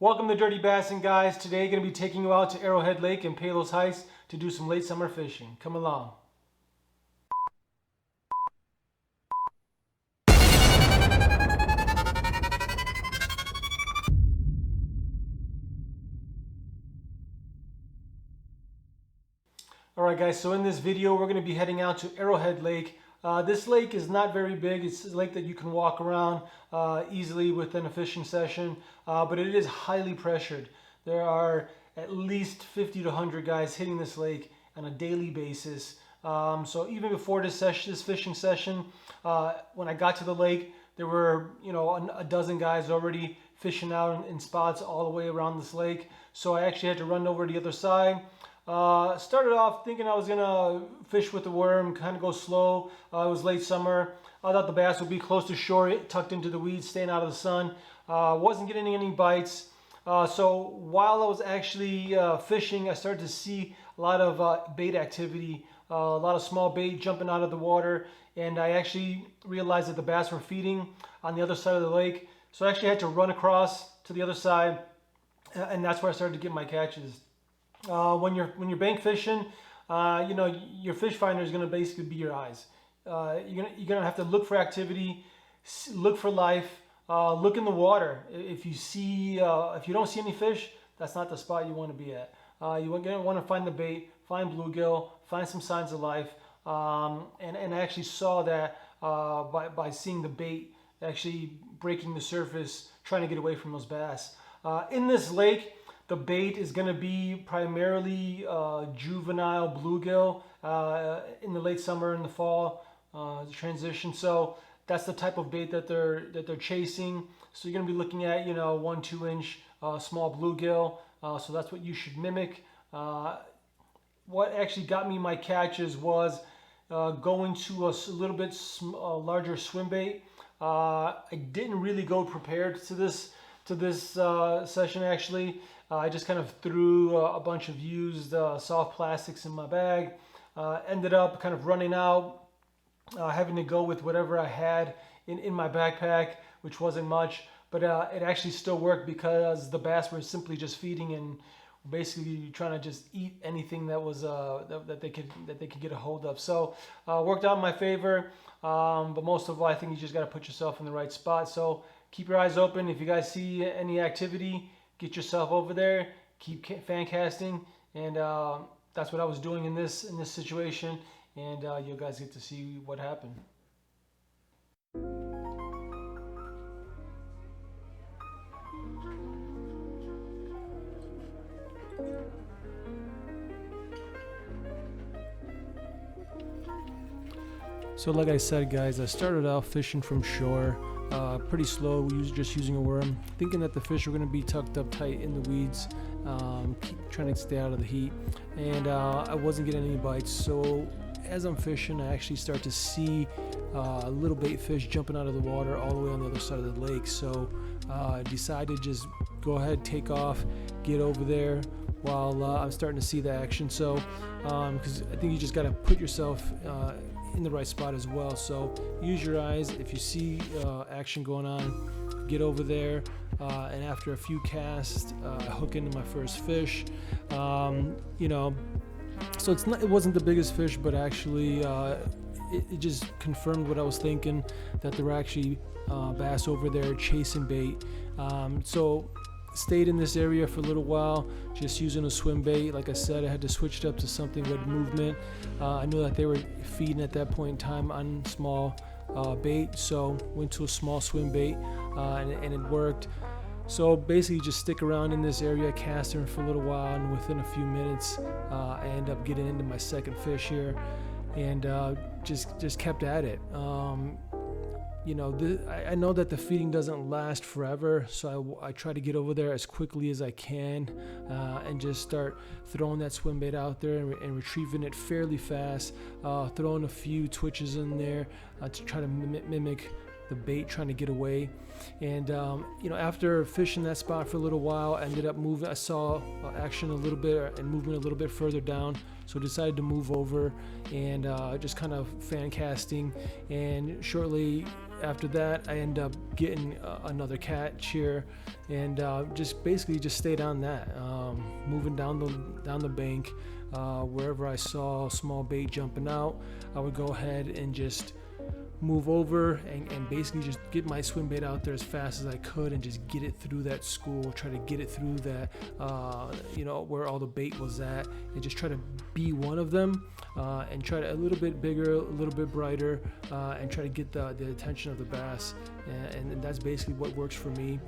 Welcome to Dirty Bassin, guys. Today going to be taking you out to Arrowhead Lake in Palos Heights to do some late summer fishing. Come along. Alright guys, so in this video we're going to be heading out to Arrowhead Lake. This lake is not very big. It's a lake that you can walk around easily within a fishing session, but it is highly pressured. There are at least 50 to 100 guys hitting this lake on a daily basis. So even before this fishing session, when I got to the lake, there were a dozen guys already fishing out in spots all the way around this lake. So I actually had to run over to the other side. Started off thinking I was gonna fish with the worm, kind of go slow. It was late summer. I thought the bass would be close to shore, tucked into the weeds, staying out of the sun. Wasn't getting any bites. So while I was actually fishing, I started to see a lot of bait activity, a lot of small bait jumping out of the water, and I actually realized that the bass were feeding on the other side of the lake. So I actually had to run across to the other side, and that's where I started to get my catches. When you're bank fishing, your fish finder is going to basically be your eyes. You're gonna have to look for activity, look for life, look in the water. If you don't see any fish, that's not the spot you want to be at. You're gonna want to find the bait, find bluegill, find some signs of life, and I actually saw that by seeing the bait actually breaking the surface, trying to get away from those bass. In this lake, the bait is going to be primarily juvenile bluegill in the late summer and the fall transition. So that's the type of bait that they're chasing. So you're going to be looking at 1-2 inch small bluegill. So that's what you should mimic. What actually got me my catches was going to a little bit larger swim bait. I didn't really go prepared to this session actually. I just kind of threw a bunch of used soft plastics in my bag. Ended up kind of running out, having to go with whatever I had in my backpack, which wasn't much, but it actually still worked because the bass were simply just feeding and basically trying to just eat anything that was that they could get a hold of. So worked out in my favor, but most of all, I think you just got to put yourself in the right spot. So keep your eyes open. If you guys see any activity, get yourself over there, keep fan casting, and that's what I was doing in this situation, and you guys get to see what happened. So like I said, guys, I started out fishing from shore. Pretty slow, just using a worm, thinking that the fish were going to be tucked up tight in the weeds, trying to stay out of the heat, and I wasn't getting any bites. So as I'm fishing, I actually start to see little bait fish jumping out of the water all the way on the other side of the lake. So I decided to just go ahead, take off, get over there while I'm starting to see the action. So because I think you just got to put yourself in the right spot as well. So use your eyes. If you see action going on, get over there, and after a few casts, I hook into my first fish. So it wasn't the biggest fish, but actually it just confirmed what I was thinking, that there were actually bass over there chasing bait. So stayed in this area for a little while, just using a swim bait. Like I said, I had to switch it up to something with movement. I knew that they were feeding at that point in time on small bait, so went to a small swim bait, and it worked. So basically just stick around in this area, casting for a little while, and within a few minutes I end up getting into my second fish here, and just kept at it. I know that the feeding doesn't last forever, so I try to get over there as quickly as I can, and just start throwing that swim bait out there and retrieving it fairly fast, throwing a few twitches in there to try to mimic the bait trying to get away. And after fishing that spot for a little while, I ended up moving. I saw action a little bit and movement a little bit further down, so decided to move over and just kind of fan casting. And shortly after that, I end up getting another catch here, and just basically just stayed on that, moving down the bank. Wherever I saw a small bait jumping out, I would go ahead and just move over and basically just get my swim bait out there as fast as I could and just get it through that school, try to get it through that, where all the bait was at, and just try to be one of them, and try to a little bit bigger, a little bit brighter, and try to get the attention of the bass, and that's basically what works for me.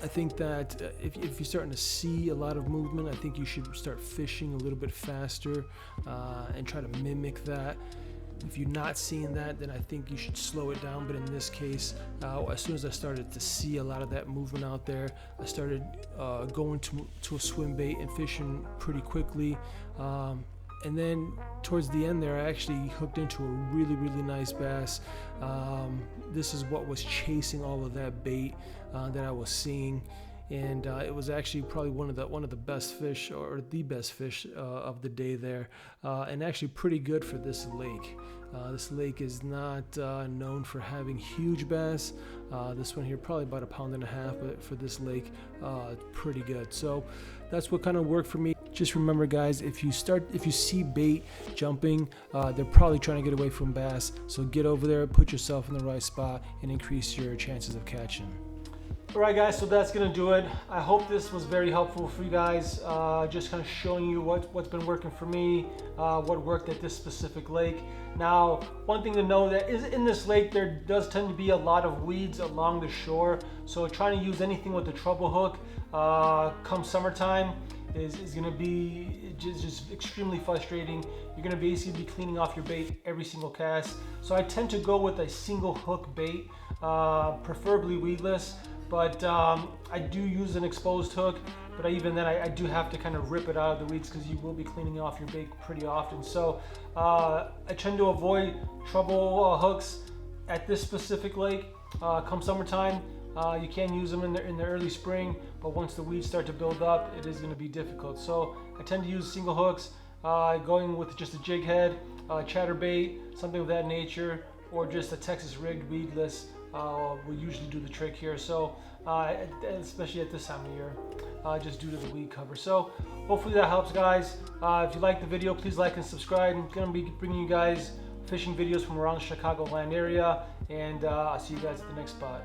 I think that if you're starting to see a lot of movement, I think you should start fishing a little bit faster, and try to mimic that. If you're not seeing that, then I think you should slow it down. But in this case, as soon as I started to see a lot of that movement out there, I started going to a swim bait and fishing pretty quickly. And then towards the end there, I actually hooked into a really, really nice bass. This is what was chasing all of that bait that I was seeing. And it was actually probably one of the best fish, or the best fish of the day there, and actually pretty good for this lake. This lake is not known for having huge bass. This one here probably about 1.5 pounds, but for this lake, pretty good. So that's what kind of worked for me. Just remember, guys, if you see bait jumping, they're probably trying to get away from bass. So get over there, put yourself in the right spot, and increase your chances of catching. Alright guys, so that's going to do it. I hope this was very helpful for you guys, just kind of showing you what's been working for me, what worked at this specific lake. Now, one thing to know that is in this lake, there does tend to be a lot of weeds along the shore, so trying to use anything with a treble hook come summertime is going to be just extremely frustrating. You're going to basically be cleaning off your bait every single cast. So I tend to go with a single hook bait, preferably weedless. But I do use an exposed hook, but even then I do have to kind of rip it out of the weeds because you will be cleaning off your bait pretty often. So I tend to avoid treble hooks at this specific lake come summertime. You can use them in the early spring, but once the weeds start to build up, it is going to be difficult. So I tend to use single hooks, going with just a jig head, chatterbait, something of that nature, or just a Texas rigged weedless. We usually do the trick here, so especially at this time of year, just due to the weed cover. So hopefully that helps, guys. If you like the video, please like and subscribe. I'm going to be bringing you guys fishing videos from around the Chicagoland area, and I'll see you guys at the next spot.